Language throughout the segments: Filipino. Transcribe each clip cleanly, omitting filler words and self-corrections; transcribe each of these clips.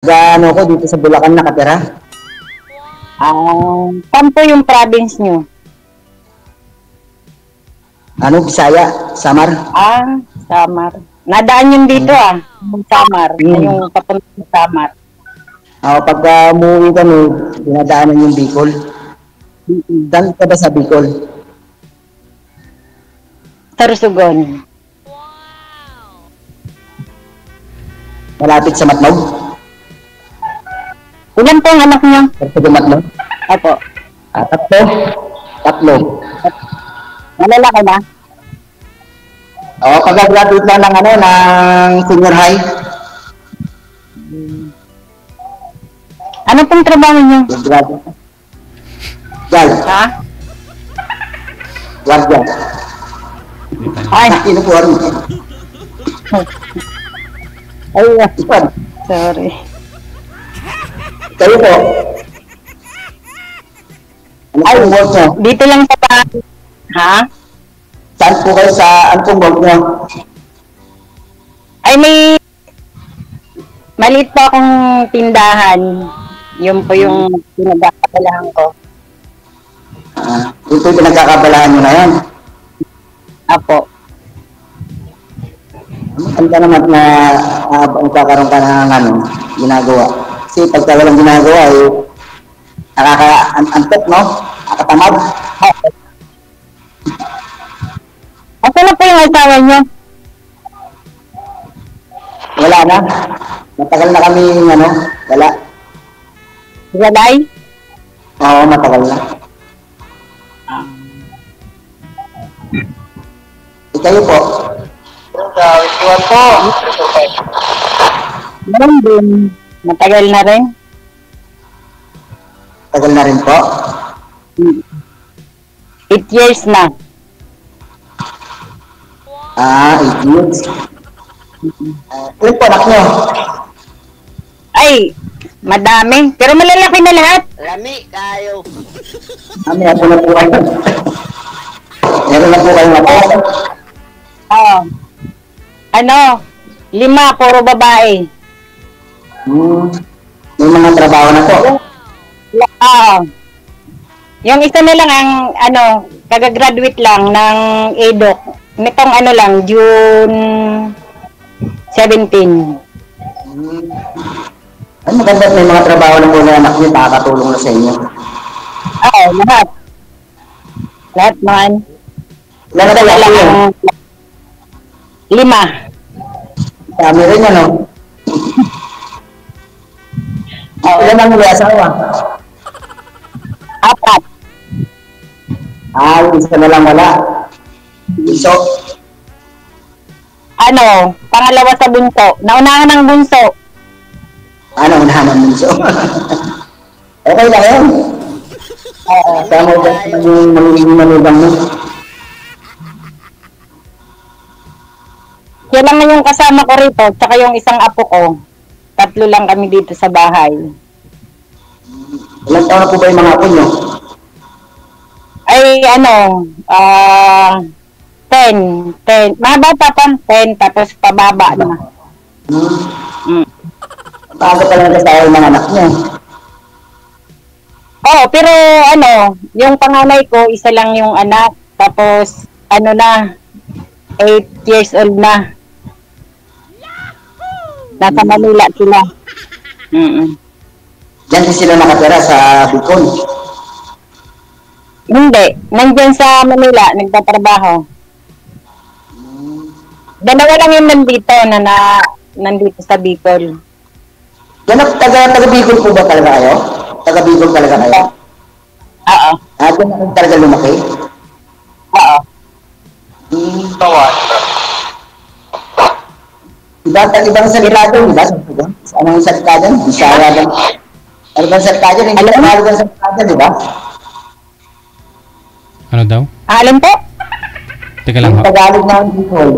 Gaano ko dito sa Bulacan nakatira? Saan po yung province nyo? Ano, Bisaya, Samar? Samar. Nadaan yun dito yung Samar. Yung papunta sa Samar. Pagka umuwi kami, dinadaanan yung Bicol. Saan ka ba sa Bicol? Sorsogon. Malapit sa Matnog? Ilan po ang anak niyo? Sorsogon, Matnog? Opo. Tatlo? Tatlo. Malalaki na? Pagka-graduate lang ng senior high. Ano pong trabaho niyo? Graduate. Guard. Ha? Guardia. Ay, Uniform. ay, Ipad. sorry. Kayo po? Ano pong work nyo? Dito lang sa bahay. Ha? Saan po kayo sa, ano pong work nyo? Ay, maliit po akong tindahan. Yun po yung pinagkakabalahan ko. Ito yung pinagkakabalahan nyo na yan. Apo. Ano ka naman na magkakaroon ka ng ginagawa? Kasi pagka walang ginagawa, nakaka-antot, no? Nakakatamad. Asa na po yung asawa niyo? Wala na. Matagal na kami, wala. Galay? Oo, matagal na. Kayo po? Iwan po. Meron din. Matagal na rin. Tagal na rin po? 8 years na. 8 years. Ilan po anak nyo? Ay, madami. Pero malalaki na lahat. Lami kayo. Meron na po kayo. Meron na po kayo ako. Oo. 5, puro babae. May mga trabaho na po. Oo. Yung isa na lang ang, kagagraduate lang ng EDOC. Nitong June 17. Ano maganda at may mga trabaho na po na anak nyo, nakakatulong na sa inyo. Oo, lahat. Lahat man. Ilan na tayo ako yun? 5. Dami rin yan, no? Ilan ang may asawa? 4. Yung isa na lang wala. So, Pangalawa sa bunso. Naunahan ng bunso. unahan ang bunso. Okay lang yun. Tama ba yung magiging manugang mo? Yan lang yung kasama ko rito, tsaka yung isang apo ko. 3 lang kami dito sa bahay. Ilang taon na po ba yung mga apo nyo? Ay, 10. Mga bata pa, 10, tapos pababa na. Paano pa lang kasama yung mga anak nyo? Oo, pero yung panganay ko, isa lang yung anak. Tapos, 8 years old na. Nasa Manila sila. Diyan din sila nakatira sa Bicol. Hindi. Nandyan sa Manila, nagtatrabaho. Dalawa lang yung nandito sa Bicol. Taga Bicol po ba talaga kayo? Taga Bicol talaga kayo? Oo. Diyan na talaga lumaki? Oo. Tawan. Ibang salita doon, di ba? Anong salita doon? Bisaya doon. Ano bang salita doon? Hindi na mahal doon salita doon, di ba? Ano daw? Alin po? Teka lang ho. Tagalog na ang Bicol.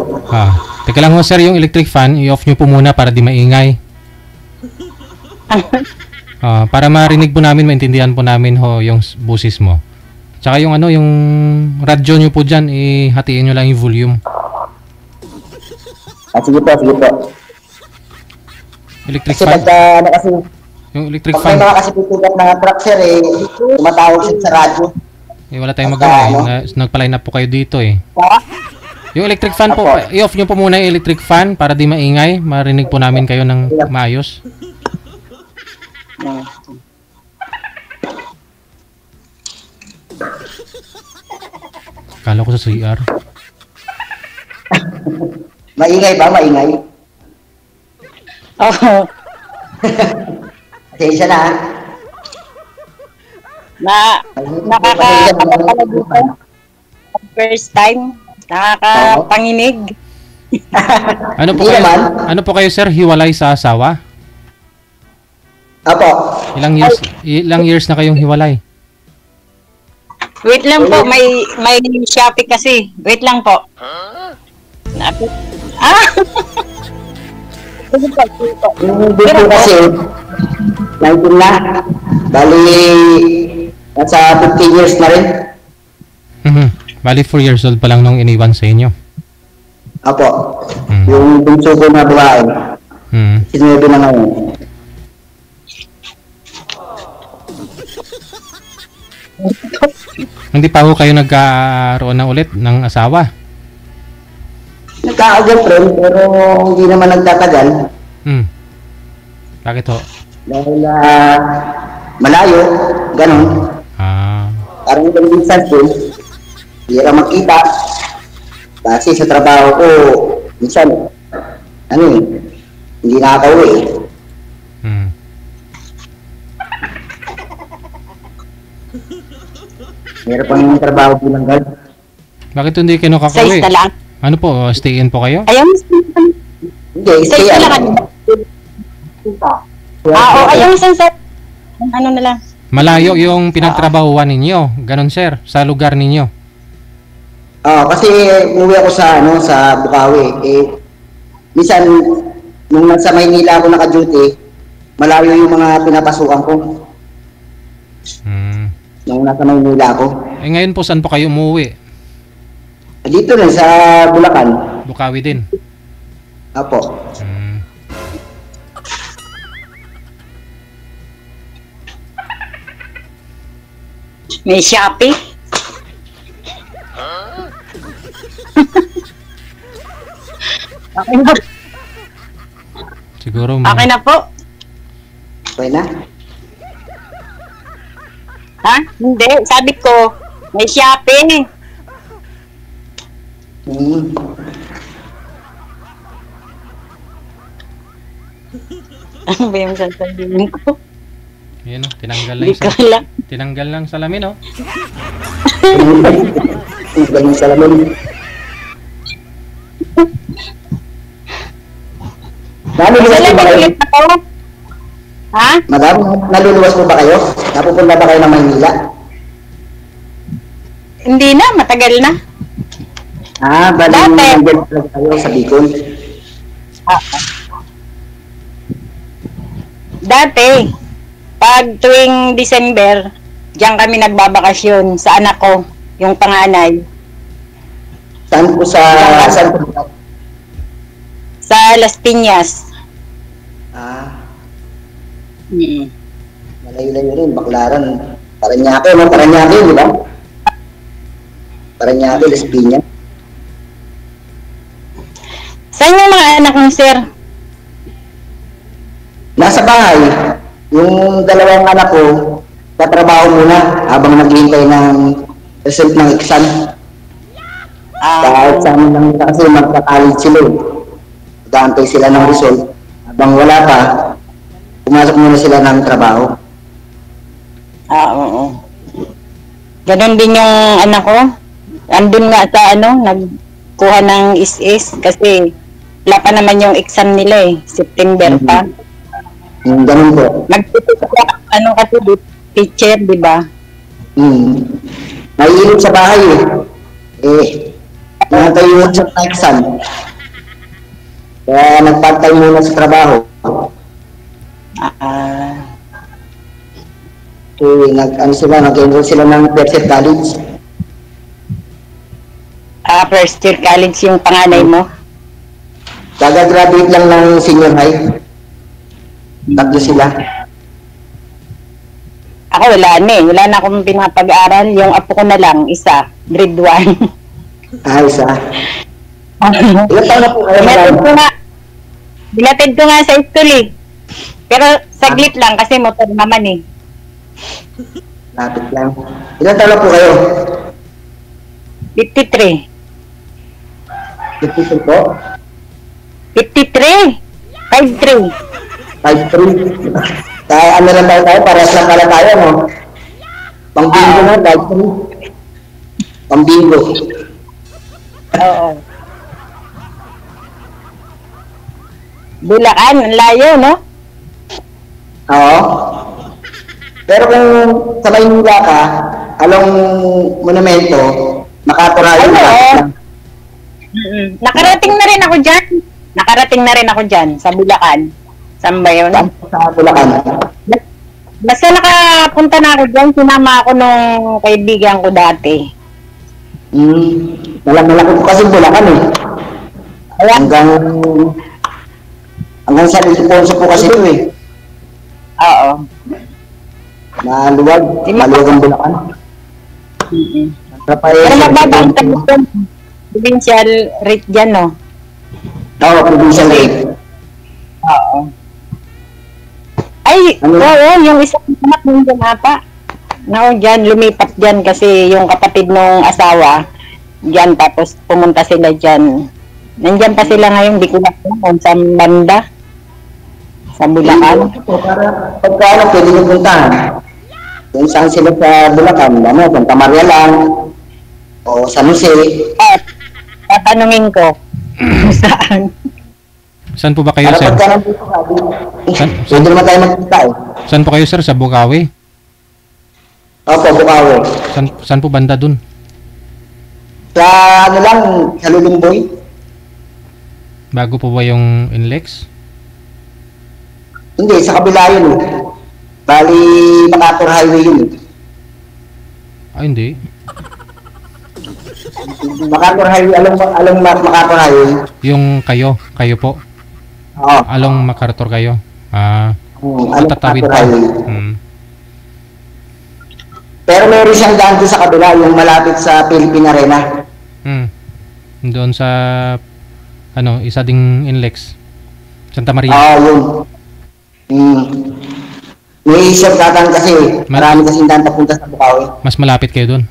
Teka lang ho sir, yung electric fan, i-off nyo po muna para di maingay. Para marinig po namin, maintindihan po namin ho yung busis mo. Tsaka yung yung radyo nyo po dyan, hatiin nyo lang yung volume. Sige po, sige po. Electric Kasi fan? pagka, ano kasi, Yung electric pag may fan, mga kasi pitugat na truck, sir, tumatawag siya sa radyo. wala tayong Pagka, magawa eh. ano? Nagpa-line up po kayo dito eh. Ah, Yung electric fan po, Apo. i-off nyo po muna yung electric fan para di maingay. Marinig po namin kayo ng maayos. Kala ko sa CR. Maingay ba? Maingay? Oo. Pasensya na, ha? Nakakatawa pala dito. First time. Nakakapanginig. Ano po Hindi kayo? naman. Ano po kayo sir? Hiwalay sa asawa? Apo. Ilang years na kayong hiwalay? Wait lang po, may Shopee kasi. Wait lang po. Ah! Sige po, sige po. Yung dito kasi, 19 na. Bali, nasa 15 years na rin. Mhm. Bali 4 years old pa lang nung iniwan sa inyo. Apo. Hmm. Yung bunso ko na babae, Mhm. sinubi na ngayon. Hindi pa ho kayo nagkaroon na ulit ng asawa? Nagkaka-girlfriend, pero hindi naman nagtatagal. Hmm. Bakit ho? Dahil malayo, ganun. Ah. Parang ibang distance din. Hindi ka makita. Kasi sa trabaho ko, minsan, ano eh, hindi nakaka-uwi eh. Hmm. Meron pang trabaho bilang guard. Bakit hindi kayo Size nakakauwi? na lang. Ano po? Stay in po kayo? Ayaw mo. Hindi, Size na lang. Ayaw mo sa ano na lang. Malayo yung pinagtrabahuan ninyo. Ganon sir, sa lugar ninyo. Kasi umuwi ako sa sa Bukawi. Minsan nung nasa Maynila ako naka-duty, malayo yung mga pinapasukan ko Hmm. nung nasa Maynila ako. Eh ngayon po saan po kayo umuwi? Dito rin sa Bulacan. Bukawi din. Apo. Hmm. May Shopee. Okay na. Siguro Okay na po. Okay na? Ha? Hindi. Sabi ko, may Shopee. Hmm. Ano ba yung sasabihin ko? Yun, tinanggal lang Hindi ko yung alam. tinanggal lang salamin oh. Ganyan sa lamin. Naluluwas po ba kayo? Ulit ako. Ha? Madam, naluluwas po ba kayo? Napupunta ba kayo ng Maynila? Hindi na. Matagal na. Bali Dati. nandiyan lang kayo sa Bicol. Dati, pag tuwing December, diyan kami nagbabakasyon sa anak ko, yung panganay, Saan po saan po? sa Las Piñas. Malayo-layo rin, Baclaran. Paranaque, no? Paranaque, di ba? Paranaque, Las Piñas. Saan yung mga anak mo, sir? Nasa bahay, yung dalawang anak ko, tatrabaho muna habang naghihintay ng result ng exam. Dahil sa amin lang nila kasi magka-college sila eh. Nag-aantay sila ng result. Habang wala pa, pumasok muna sila ng trabaho. Oo. Ganon din yung anak ko. Andun nga sa nagkuha ng is kasi wala pa naman yung exam nila eh. September pa. Ganun po. Nagtutulak, kasi teacher, di ba? Naiinip sa bahay eh. Nantay yung result ng exam. Kaya nagpantay muna sa trabaho. Nag-enroll sila ng Perset College. First year college yung panganay mo. Gaga-graduate lang ng senior high. Tatlo sila. Ako wala na eh. Wala na akong pinapag-aaral. Yung apo ko na lang, isa. Grade 1. Isa. Ilan taon na po kayo? Binatid ko nga sa school eh. Pero saglit lang kasi motor naman eh. Lapit lang. Ilan taon na po kayo? 53. 52 po? 53. 53. 5'3". Kaya ano lang tayo, pares lang pala tayo, no? Pang-bingo na, 5'3". Pang-bingo. Oo. Bulacan, ang layo, no? Oo. Pero kung sa Maynila ka, along monumento, makaturahin Ay, ka. oo. Nakarating na rin ako dyan. Nakarating na rin ako dyan, sa Bulacan. Saan ba yun? Sa Bulacan. Basta nakapunta na ako dyan, sinama ako nung kaibigan ko dati. Malaki po kasi Bulacan eh. Ayan. Hanggang sa Ilocos po kasi ito eh. Oo. Maluwag. Maluwag ang Bulacan. Pero mababa ang tagutom. Provincial rate dyan, no? Oo, provincial rate. Oo. Ay, Ano? oo, yung isang anak ng Janapa. No, dyan, lumipat dyan kasi yung kapatid ng asawa, dyan, tapos pumunta sila dyan. Nandyan pa sila ngayon, di ko na kung saan banda. Sa Bulacan. Para pagka ano, pwede nyo puntahan. Kung saan sila sa Bulacan, ano, Santa Maria lang, o San Jose. At, tatanungin ko, kung saan. Saan po ba kayo, Para sir? pagka nandito ka, San- pwede naman tayo magpunta eh. Saan po kayo, sir? Sa Bukawi? Opo, Bukawi. Saan po banda dun? Sa ano lang, sa Lulumboy. Bago po ba yung Inlex? Hindi, sa kabila yun eh. Bali, MacArthur Highway yun eh. Ah, hindi. MacArthur Highway, along MacArthur Highway. Yung kayo po. Oo. Along MacArthur kayo. Ah, Along tatawid MacArthur pa. Highway. Hmm. Pero meron siyang daan doon sa kabila, yung malapit sa Philippine Arena. Doon sa isa ding Inlex. Santa Maria. Oo, yun. May shortcutan kasi, marami kasing daan papunta sa Bukawi. Mas malapit kayo doon.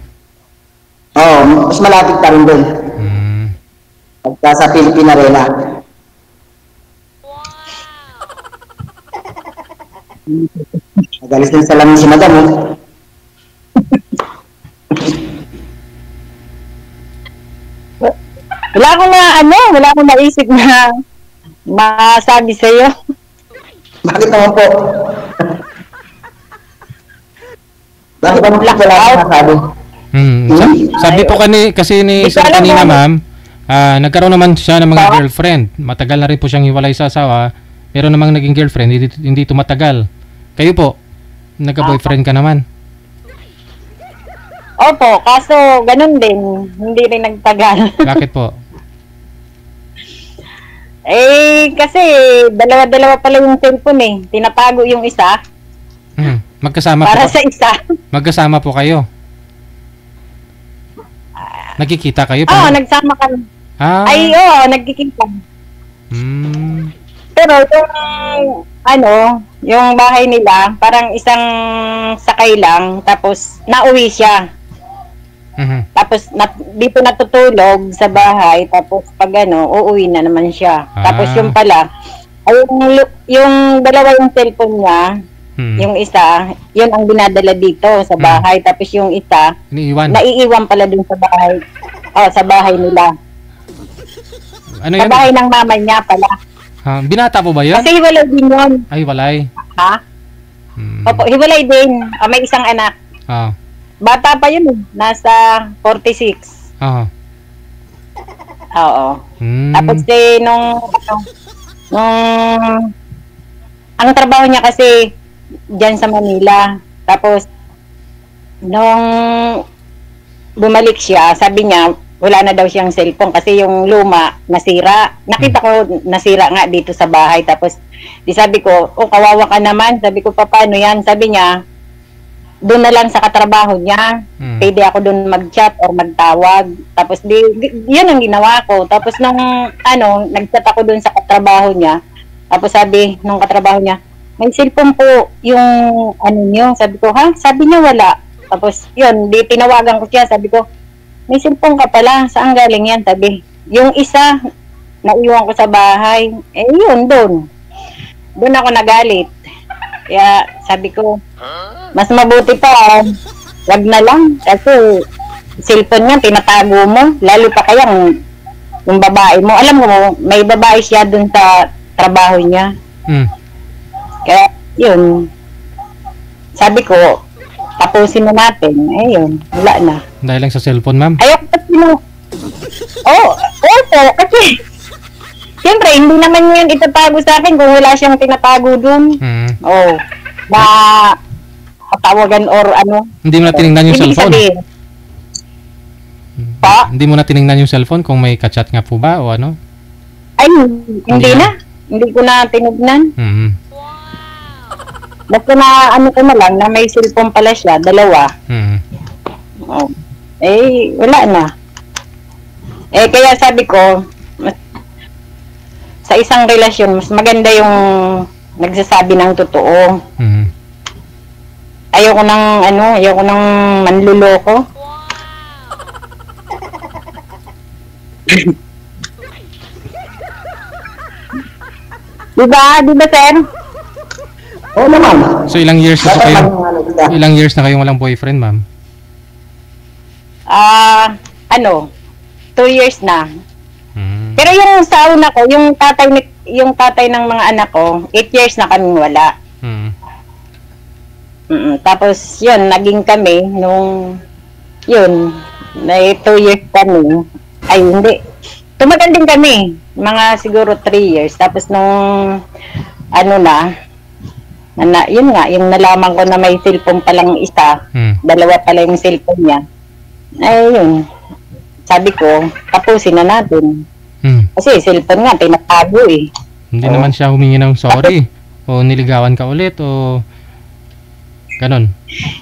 Oo, mas malapit pa rin doon. Pagka sa Philippine Arena. Nagalis ng salamin si Madam, oh. Wala akong naisip na masabi sa'yo. Bakit naman po? Bakit naman po wala akong masabi? Sabi po kasi ni Di ko Sir alam kanina, kung- ma'am, nagkaroon naman siya ng mga girlfriend. Matagal na rin po siyang hiwalay sa asawa. Meron namang naging girlfriend, hindi tumatagal. Kayo po, nagka-boyfriend ka naman. Opo, kaso ganun din. Hindi rin nagtagal. Bakit po? Kasi dalawa-dalawa pala yung cellphone eh. Tinatago yung isa Magkasama para po. sa isa. Magkasama po kayo. Nagkikita kayo Oo, nagsama kami. Ay, oo, nagkikita. Pero yung bahay nila, parang isang sakay lang, tapos nauwi siya. Tapos dito natutulog sa bahay, tapos pag uuwi na naman siya. Tapos yung pala, ay yung dalawa yung cellphone niya, yung isa, yun ang dinadala dito sa bahay. Tapos yung isa, naiiwan pala dun sa bahay. Sa bahay nila. Ano Sa yun? bahay ng mama niya pala. Binata po ba yun? Kasi hiwalay din yun. Ay, walay. Ha? Opo, hiwalay din. May isang anak. Bata pa yun eh. Nasa 46. Oo. Tapos ang trabaho niya kasi dyan sa Manila. Tapos nung bumalik siya, sabi niya wala na daw siyang cellphone kasi yung luma nasira. Nakita ko nasira nga dito sa bahay. Tapos Di sabi ko, kawawa ka naman. Sabi ko, paano yan? Sabi niya, doon na lang sa katrabaho niya. Pwede ako doon mag-chat or magtawag. Tapos yun ang ginawa ko. Tapos nag-chat ako doon sa katrabaho niya. Tapos sabi nung katrabaho niya, may cellphone po yung niyo. Sabi ko, ha? Sabi niya wala. Tapos yun, tinawagan ko siya. Sabi ko, may cellphone ka pala. Saan galing yan? Sabi, yung isa, naiwan ko sa bahay. Yun, doon ako nagalit. Kaya sabi ko, mas mabuti pa, wag na lang. Kasi cellphone niya, tinatago mo. Lalo pa kaya yung babae mo. Alam mo, may babae siya dun sa trabaho niya. Kaya, yun. Sabi ko, tapusin na natin. Yun, wala na. Dahil lang sa cellphone, ma'am? Ayoko kasi opo, kasi siyempre, hindi naman yun itatago sa akin kung wala siyang tinatago dun. Na patawagan or ano. Hindi mo na tinignan yung cellphone? Pa? Hindi mo na tinignan yung cellphone kung may kachat nga po ba o ano? Ay, hindi na. Hindi ko na tinignan. Basta na ko na lang na may cellphone pala siya, dalawa. Wala na. Kaya sabi ko, sa isang relasyon, mas maganda yung nagsasabi ng totoo. Ayoko nang manluloko. Diba, sir? Oo naman. So ilang years na kayong walang boyfriend, ma'am? 2 years na. Pero yung sa una ko, yung tatay ng mga anak ko, 8 years na kaming wala. Tapos yun, naging kami nung yun, 2 years kami. Ay, hindi. Tumagal din kami. Mga siguro 3 years. Tapos nung yun nga, yung nalaman ko na may cellphone palang isa, dalawa pala yung cellphone niya. Ay, yun. Sabi ko, tapusin na natin. Kasi cellphone nga, tinatago eh. Hindi naman siya humingi ng sorry. O niligawan ka ulit o ganon.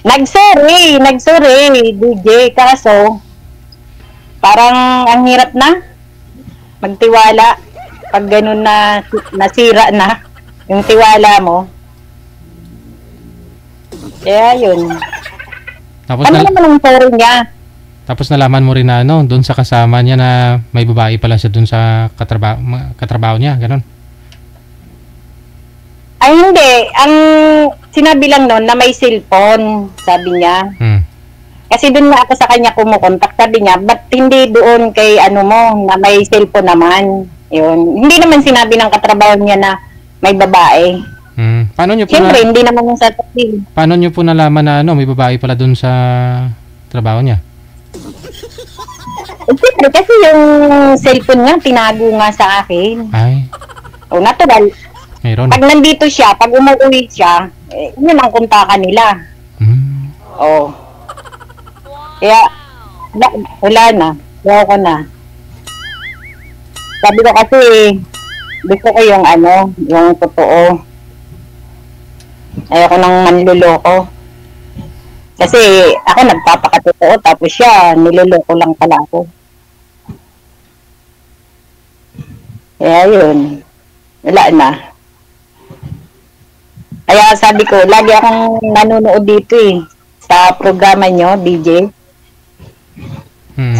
Nagsorry, DJ. Kaso, parang ang hirap na magtiwala pag ganun na nasira na yung tiwala mo. Kaya yun. Tapos naman ang sorry niya? Tapos nalaman mo rin na doon sa kasama niya na may babae pala siya doon sa katrabaho niya, ganun. Ay hindi, ang sinabi lang noon na may cellphone, sabi niya. Kasi doon nga ako sa kanya kumukontak, sabi niya, ba't hindi doon kay mo na may cellphone naman? Yun. Hindi naman sinabi ng katrabaho niya na may babae. Paano niyo po Siyempre, hindi naman yung sasabihin. Paano niyo po nalaman na may babae pala doon sa trabaho niya? Siyempre, kasi yung cellphone nga, tinago nga sa akin. Ay. Natural. Mayroon. Pag nandito siya, pag umuwi siya, yun ang kontakan nila. Kaya, wala na. Ayoko na. Sabi ko kasi, gusto ko yung yung totoo. Ayoko nang manluloko. Kasi ako nagpapakatotoo, tapos siya, niloloko lang pala ako. Kaya yun, wala na. Kaya sabi ko, lagi akong nanonood dito sa programa nyo, DJ.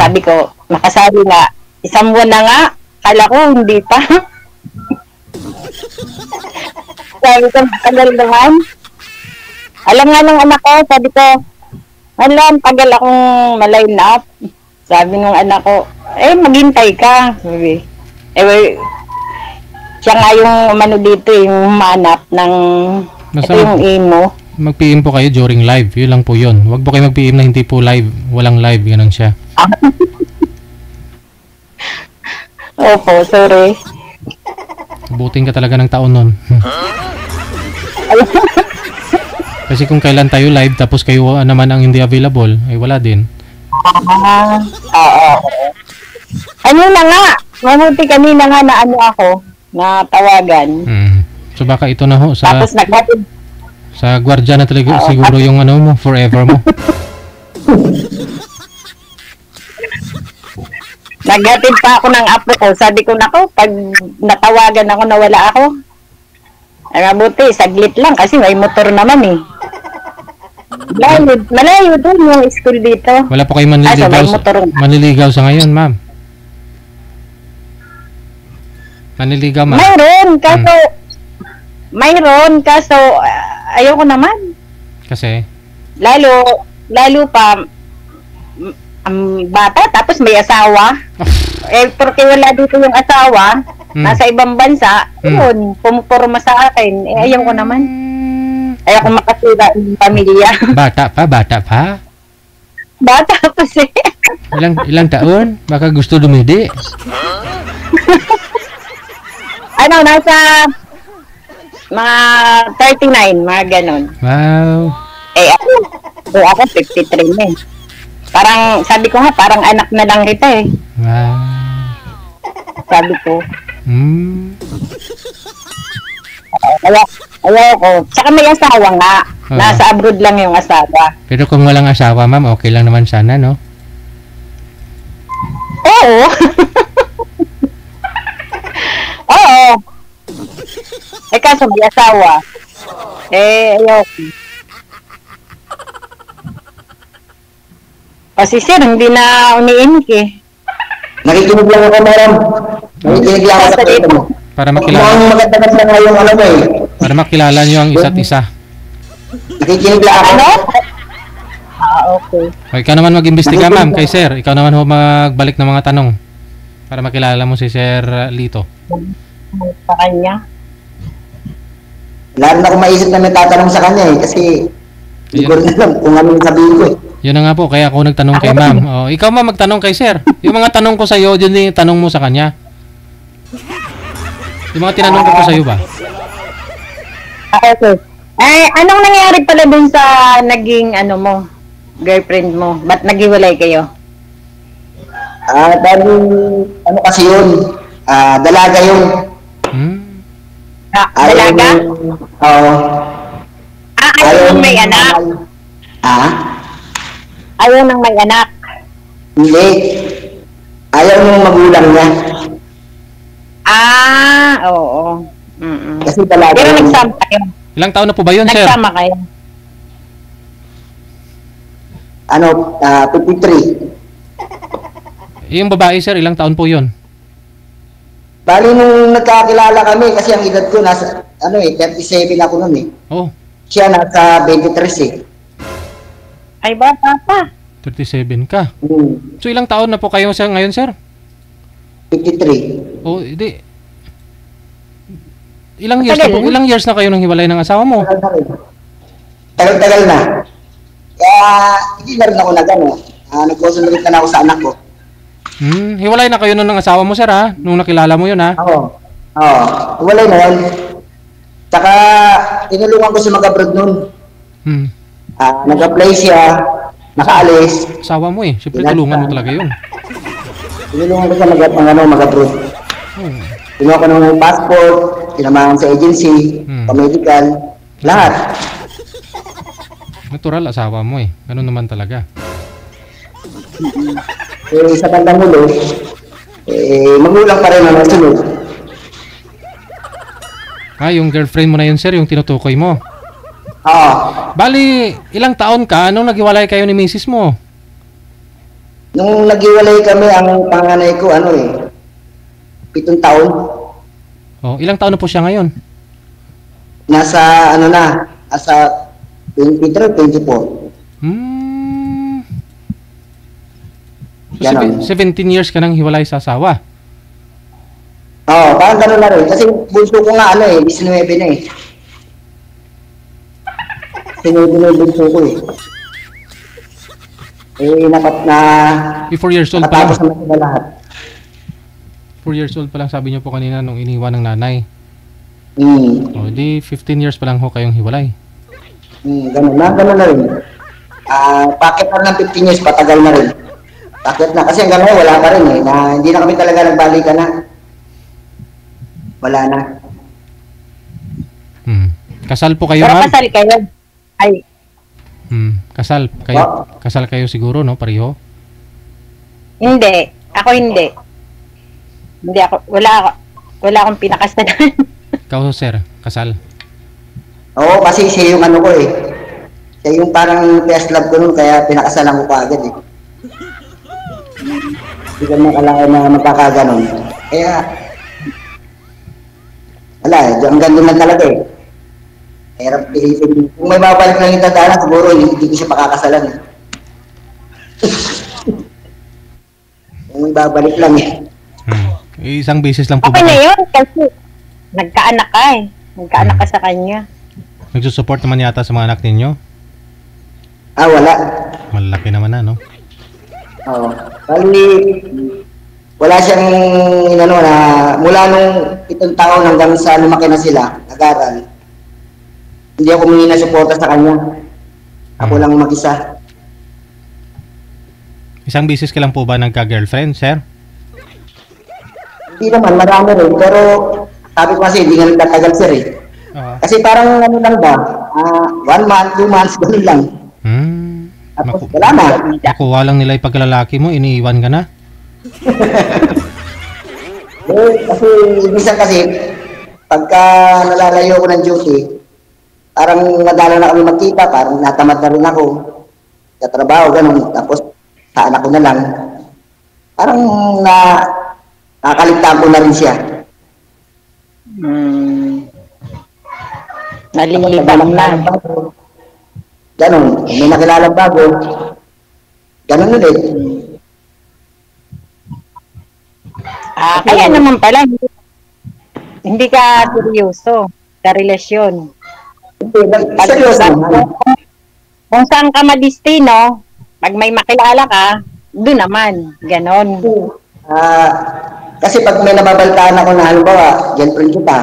Sabi ko, nakasali nga, isang buwan na nga, kala ko hindi pa. Sabi ko, tagal naman. Alam nga ng anak ko, sabi ko, alam, tagal akong ma-line up. Sabi ng anak ko, maghintay ka. Sabi, siya nga yung dito, yung humanap ng, ito yung imo. Mag-PM po kayo during live, yun lang po yun. Huwag po kayo mag-PM na hindi po live, walang live, ganun siya. Opo, sorry. Buting ka talaga ng taon nun. Kasi kung kailan tayo live tapos kayo naman ang hindi available, ay wala din. Ano na nga, mabuti kanina nga na ako, na tawagan. So baka ito na ho sa Tapos naghatid. sa gwardiya na talaga Oo, siguro yung ano mo, forever mo. Naghatid pa ako ng apo ko. Sabi ko, nako, pag natawagan ako na wala ako, ay mabuti, saglit lang kasi may motor naman eh. Malayo doon yung school dito. Wala po kayo May manliligaw, motor. manliligaw sa ngayon, ma'am. Manliligaw, ma'am. Mayroon, kaso ayoko naman. Kasi, Lalo pa, ang bata, tapos may asawa. Porque wala dito yung asawa, nasa ibang bansa, yun, pumupurma sa akin. Ayaw ko naman. Ayaw ko makasira yung pamilya. bata pa. Bata pa siya. Ilang taon? Baka gusto dumidi. Nasa mga 39, mga ganon. Wow. Ako 53 na eh. Parang, sabi ko nga, parang anak na lang kita eh. Wow. Sabi ko. Ayaw ko. Tsaka may asawa nga. Nasa abroad lang yung asawa. Pero kung walang asawa, ma'am, okay lang naman sana, no? Oo. Oo. Kaso may asawa. Ayaw ko. Kasi sir, hindi na umiinik eh. Nakikinig lang ako, madam. Nakikinig lang ako sa dito mo. Para makilala. Mukhang maganda na yung alam mo eh. Para makilala niyo ang isa't isa. Nakikinig lang ako. Okay. O, ikaw naman mag-imbestiga, ma'am, kay sir. Ikaw naman ho magbalik ng mga tanong. Para makilala mo si Sir Lito. Sa kanya. Lalo na akong maisip na may tatanong sa kanya eh. Kasi hindi ko rin alam kung ano yung sabihin ko eh. Yun na nga po, kaya ako nagtanong kay ma'am. O, ikaw ma'am magtanong kay sir. Yung mga tanong ko sa'yo, yun yung tanong mo sa kanya. Yung mga tinanong ko po sa'yo ba? Okay. Anong nangyari pala dun sa naging girlfriend mo? Ba't naghiwalay kayo? Dahil ano kasi yun, dalaga yun. Dalaga? Oo. Ayaw nang may anak? Ayaw nang may anak? Hindi. Ayaw ng magulang niya. Oo. Kasi dalaga Pero yun. nagsama kayo? Ilang taon na po ba yun, sir? Nagsama kayo? 53. Yung babae, sir, ilang taon po yun? Bali nung nagkakilala kami, kasi ang edad ko nasa, 37 ako nun eh. Oh, Siya nasa 23 eh. Ay, bata pa. 37 ka. Hmm. So, ilang taon na po kayo sir, ngayon, sir? 53. Oh, hindi. Ilang years na kayo nang hiwalay ng asawa mo? Tagal na rin. Tagal-tagal na. Kaya, hindi na rin ako nag-ano. Nag-concentrate na ako sa anak ko. Hiwalay na kayo nun ng asawa mo, sir, ha? Nung nakilala mo yun, ha? Oo. Wala na yun. Tsaka, tinulungan ko siya mag-abroad nun. Nag-apply siya, nakaalis. Asawa mo eh. Siyempre, tulungan mo talaga yun. Tinulungan ko siya mag-abroad. Kinuha ko ng passport, tinamahan sa agency, pa-medical, lahat. Natural asawa mo eh. Ganun naman talaga. Sa bandang ulo, magulang pa rin ang nasunod. Yung girlfriend mo na yun, sir, yung tinutukoy mo. Oo. Bali, ilang taon ka? Anong naghiwalay kayo ni misis mo? Nung naghiwalay kami, ang panganay ko, 7 taon. Oh, ilang taon na po siya ngayon? Nasa, nasa 23, 24. So, 17 years ka nang hiwalay sa asawa? Oo, parang gano'n na rin. Kasi bunso ko nga, 19 na eh. 19 na yung bunso ko eh. Napat na... 4 years old pa lang. Natapos na lahat. 4 years old pa lang sabi niyo po kanina nung iniwan ng nanay. O, di 15 years pa lang ho kayong hiwalay. Gano'n na rin. Pakit na ng 15 years, patagal na rin. Pakit na. Kasi hanggang ngayon, wala pa rin eh. Hindi na kami talaga nagbalikan na. Wala na. Kasal po kayo, Pero ma'am? kasal kayo. Ay, Kasal kayo. Kasal kayo siguro, no? Pareho. hindi. Ako hindi. Hindi ako, wala akong pinakasalan. Ikaw, sir, kasal. Oo, kasi siya yung ano ko eh. Siya yung parang first love ko nun, kaya pinakasalan ko kaagad eh. Hindi ko nakalain na magkakaganon. Kaya, wala eh, hanggang doon lang talaga eh. Hirap pilitin. Kung may mabalik lang yung tadhana, siguro hindi ko siya pakakasalan eh. Kung may babalik lang eh. Isang beses lang po Okay ba na kayo? yun, kasi nagkaanak ka eh. Nagkaanak ka sa kanya. Nagsusupport naman yata sa mga anak ninyo? Ah, wala. Malaki naman na, no? Oo. Bali, wala siyang, ano na, mula nung 7 taon hanggang sa lumaki na sila, nag-aral. Hindi ako humingi na suporta sa kanya. Ako lang mag-isa. Isang beses ka lang po ba nagka-girlfriend, sir? Hindi naman, marami rin. Pero sabi ko kasi, hindi nga nagtatagal sir eh. Kasi parang ano lang ba, 1 month, 2 months, ganun lang. Tapos wala na. Nakuha lang nila yung pagkalalaki mo, iniiwan ka na? Kasi minsan kasi, pagka nalalayo ko ng duty, parang nadala na kami magkita, parang natamad na rin ako sa trabaho, ganun. Tapos sa anak ko na lang, parang nakaligtaan ko na rin siya. Nalilibang na. Ganun, may nakilalang bago, ganun ulit. Kaya naman pala, hindi ka seryoso sa relasyon. Seryoso naman. Kung saan ka madistino, pag may makilala ka, doon naman, ganon. Kasi pag may nababaltaan ako na halimbawa, girlfriend kita,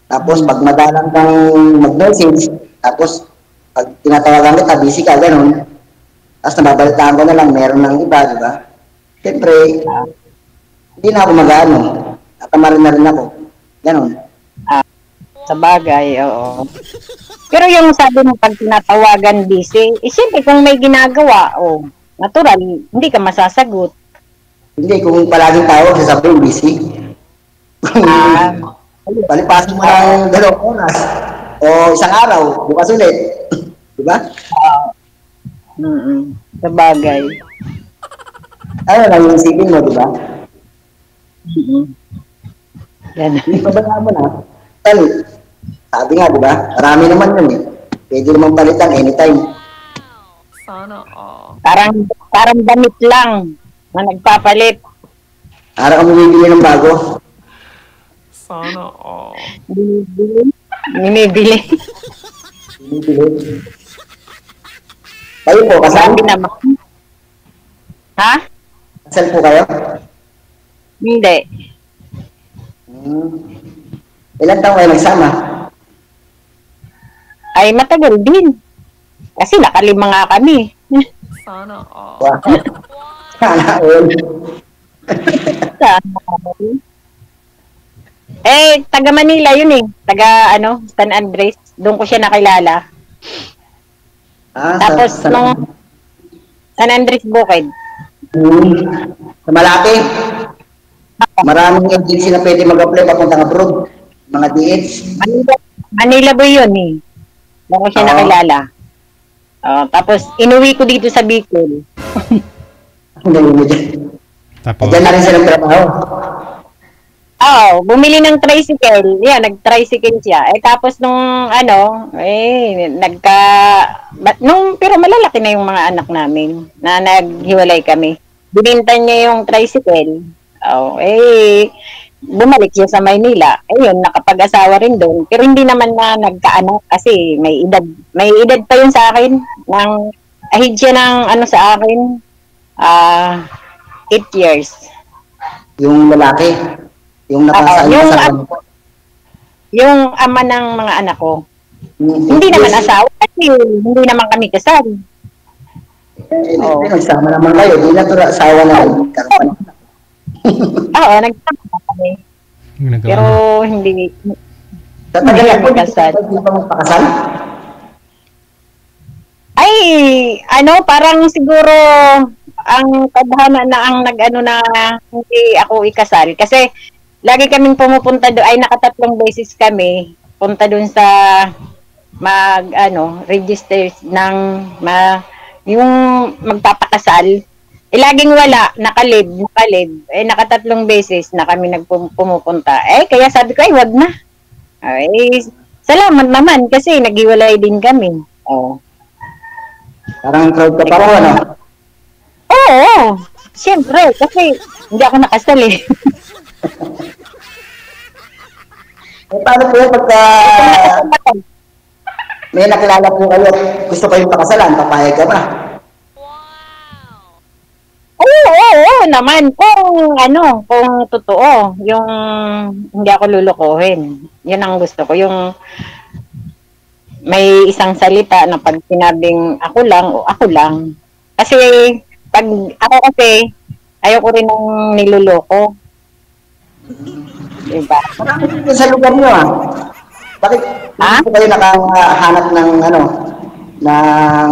tapos pag madalang kang mag-message, tapos pag tinatawagan kita, busy ka, ganun, tapos nababaltaan ko na lang, meron ng iba, di ba? Siyempre, hindi na ako mag-ano, natamarin na rin ako, ganun. Sa bagay, oo. Pero yung sabi mo pag tinatawagan busy, siyempre kung may ginagawa, natural, hindi ka masasagot. Hindi, kung palaging tawag, sasabihin, busy. Palipasin mo ng 2 oras, o 1 araw, bukas ulit. Diba? Sa bagay. Ano lang yung isipin mo, diba? Yan. Hindi pabayaan mo na. Palit. Sabi nga, diba? Marami naman yun eh. Pwede naman palitan anytime. Parang damit lang na nagpapalit. Para kang bumibili ng bago. Binibili. Kayo po, kasal? Sabi naman. Ha? Kasal po kayo? Hindi. Ilan taon kayo nagsama? Ay, matagal din. Kasi nakalima nga kami. Wow. Sana all. Taga Manila yun eh. Taga, San Andres. Doon ko siya nakilala. Tapos, nung San Andres Bukid. Sa Malate. Maraming agency na pwede mag-apply papuntang abroad. Mga DH. Manila ba yun eh. Doon ko siya nakilala. Tapos, inuwi ko dito sa Bicol. Ang galing mo dyan. Tapos, Diyan na rin siya ng trabaho. Bumili ng tricycle. Yan, nag-tricycle siya. Tapos nung pero malalaki na yung mga anak namin na naghiwalay kami. Binintan niya yung tricycle. Bumalik siya sa Maynila. Ayun, nakapag-asawa rin doon. Pero hindi naman na nagkaanak kasi may edad pa yun sa akin. Ahid siya ng sa akin. 8 years. Yung lalaki. Yung nakasaan sa yung ama ng mga anak ko. Hindi naman asawa kasi hindi naman kami kasal. Nagsama naman kayo. Di na ito asawa na. Nagsama kami. Pero hindi Sa tagal Hindi na po, kami kasal. hindi pa magpakasal? Ay, ano, parang siguro ang tadhana na ang nag-ano na hindi ako ikasal. Kasi lagi kaming pumupunta doon, ay nakatatlong beses kami, punta doon sa register ng yung magpapakasal. Eh, laging wala, nakalib. Eh, nakatatlong beses na kami pumupunta. Eh, kaya sabi ko, ay, wag na. Ay, salamat naman kasi naghiwalay din kami. Oh. Parang proud ka pa po, ano? Oo, siyempre, kasi hindi ako nakasal eh. Eh, paano po yun pagka may nakilala po kayo, gusto kayong pakasalan, papayag ka ba? Oo naman, kung totoo, yung hindi ako lulukuhin. Yun ang gusto ko, yung may isang salita na pag sinabing ako lang. Kasi pag ako kasi, ayoko rin ng niluloko. Diba? Marami dito sa lugar nyo, ah. Bakit hindi po kayo nakahanap ng, ng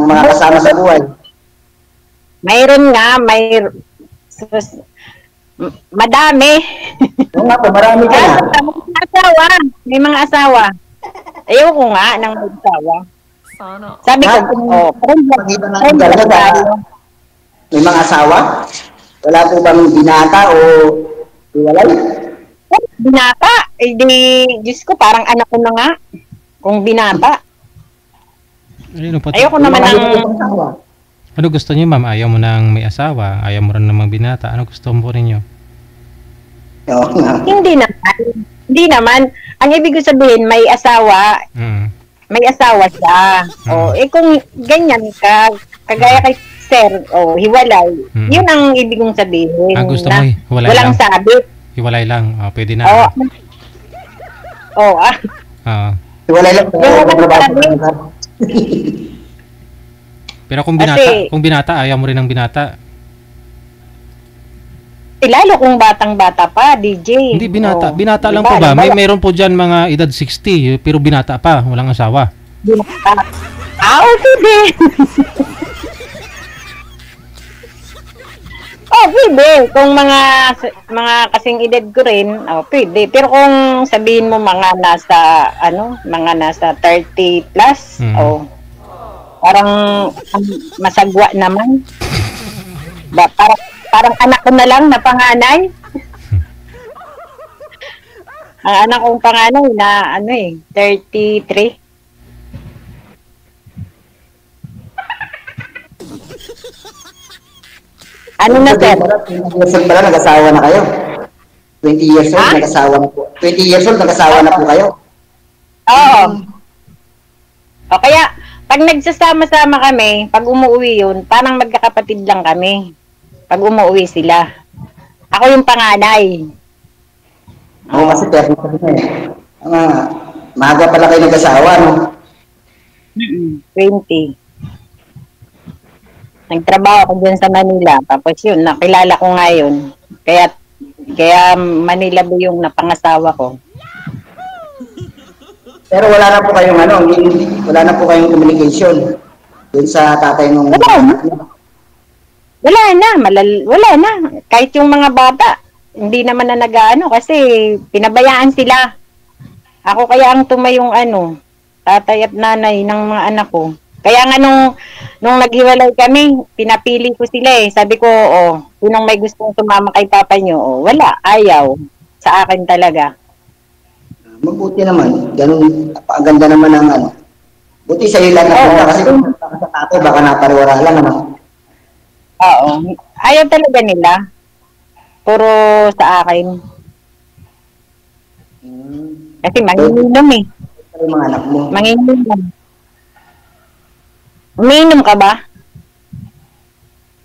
mga kasama sa buhay? Mayroon nga, madami. Oo nga po, marami ka na. May mga asawa. Ayoko nga ng asawa. Sabi ko, Pag-iba ng dalaga, may mga asawa? Wala po bang binata o iwalay? binata, eh di, Diyos ko, parang anak ko na nga. Kung binata. Ayoko naman ng... Ano gusto niyo, ma'am? Ayaw mo nang may asawa? Ayaw mo rin namang binata? Ano gusto mo rin niyo? Hindi naman. Hindi naman. Ang ibig ko sabihin, may asawa. May asawa siya. O, kung ganyan ka, kagaya kay Sir, hiwalay. Yun ang ibig kong sabihin. Ang gusto mo, hiwalay walang lang. sabit. Hiwalay lang. Pwede na. Hiwalay lang. Pero kung binata, ayaw mo rin ng binata. Lalo kung batang-bata pa, DJ. Hindi, binata. Binata lang po ba? Mayroon po dyan mga edad 60, pero binata pa, walang asawa. Binata. Pwede. Pwede. Kung mga kasing edad ko rin, pwede. Pero kung sabihin mo mga nasa 30 plus, parang masagwa naman. Parang anak ko na lang na panganay. Ang anak kong panganay na 33. Ano na, sir? 20 years old pala, nag-asawa na kayo. 20 years old, nag-asawa na po. 20 years old, nag-asawa na po kayo. Oo. O kaya, pag nagsasama-sama kami, pag umuwi yun, parang magkakapatid lang kami. Pag umuwi sila. Ako yung panganay. Oo, kasi 30 na eh. Maaga pala kayo nag-asawa, no? 20. Nagtrabaho ko dyan sa Manila. Tapos yun, nakilala ko nga yun. Kaya Manila ba yung napangasawa ko. Pero wala na po kayong wala na po kayong communication dun sa tatay nung... Wala na. Kahit yung mga bata, hindi naman na nag-ano kasi pinabayaan sila. Ako kaya ang tumayong tatay at nanay ng mga anak ko. Kaya nga nung naghiwalay kami, pinapili ko sila eh. Sabi ko, sinong may gustong sumama kay papa nyo? Wala, ayaw. Sa akin talaga. Mabuti naman. Ganun, ganda naman ng Buti sa ilan na punta kasi kung sa tatay, baka napariwara lang, Oo. Ayaw talaga nila. Puro sa akin. Kasi manginginom eh. Yung mga anak mo. Manginginom. Umiinom ka ba?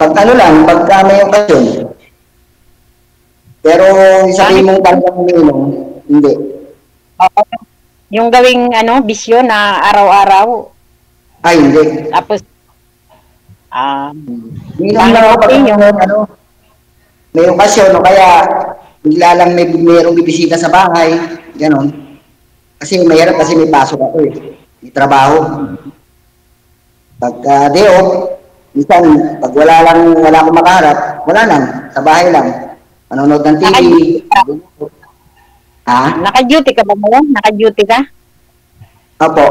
Pag pagka may okasyon. Pero sabihin mong talagang umiinom, hindi. Yung gawing bisyo na araw-araw. Ay, hindi. Tapos, umiinom lang ako pag may okasyon o kaya bigla lang mayroong bibisita sa bahay. Ganon. Kasi mahirap kasi may pasok ako eh. May trabaho. Pagka day off, minsan, pag wala akong makaharap, wala lang, sa bahay lang. Manonood ng TV. Ha? Naka-duty ka ba ngayon? Naka-duty ka? Opo.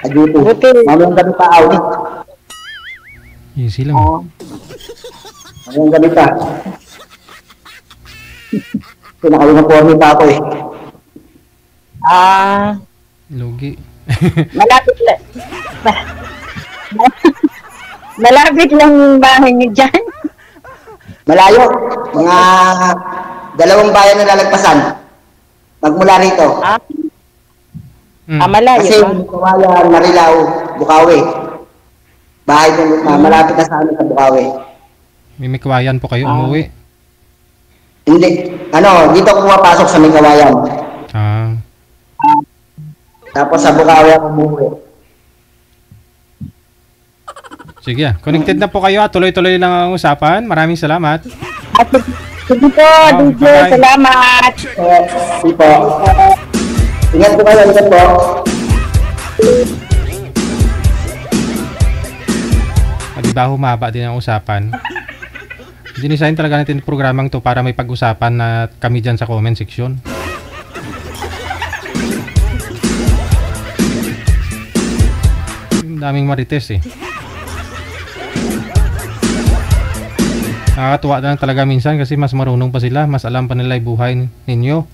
Ajuto. Buti. Mamayang gabi pa out. Easy lang. Oo. Mamayang gabi pa. Pinaka-uniforme pa ako eh. Lugi. Malapit lang. Malapit lang yung bahay niyo dyan. Malayo. Mga 2 bayan na lalagpasan. Magmula rito. Malayo Kasi ba? Kawayan, Marilao, Bukawi. Bahay ko, malapit na sa amin sa Bukawi. May kawayan po kayo umuwi. Hindi. Dito ako pumapasok sa may Kawayan. Tapos sa Bukawi ako umuwi. Sige, connected na po kayo at tuloy-tuloy lang ang usapan. Maraming salamat. Sige po, DJ. bye-bye. Salamat. Sige po. Ingat po kayo, ingat po. Diba humaba din ang usapan. Dinisign talaga natin yung programang to para may pag-usapan na kami dyan sa comment section. Daming marites eh. Nakakatuwa na lang talaga minsan kasi mas marunong pa sila, mas alam pa nila yung buhay ninyo.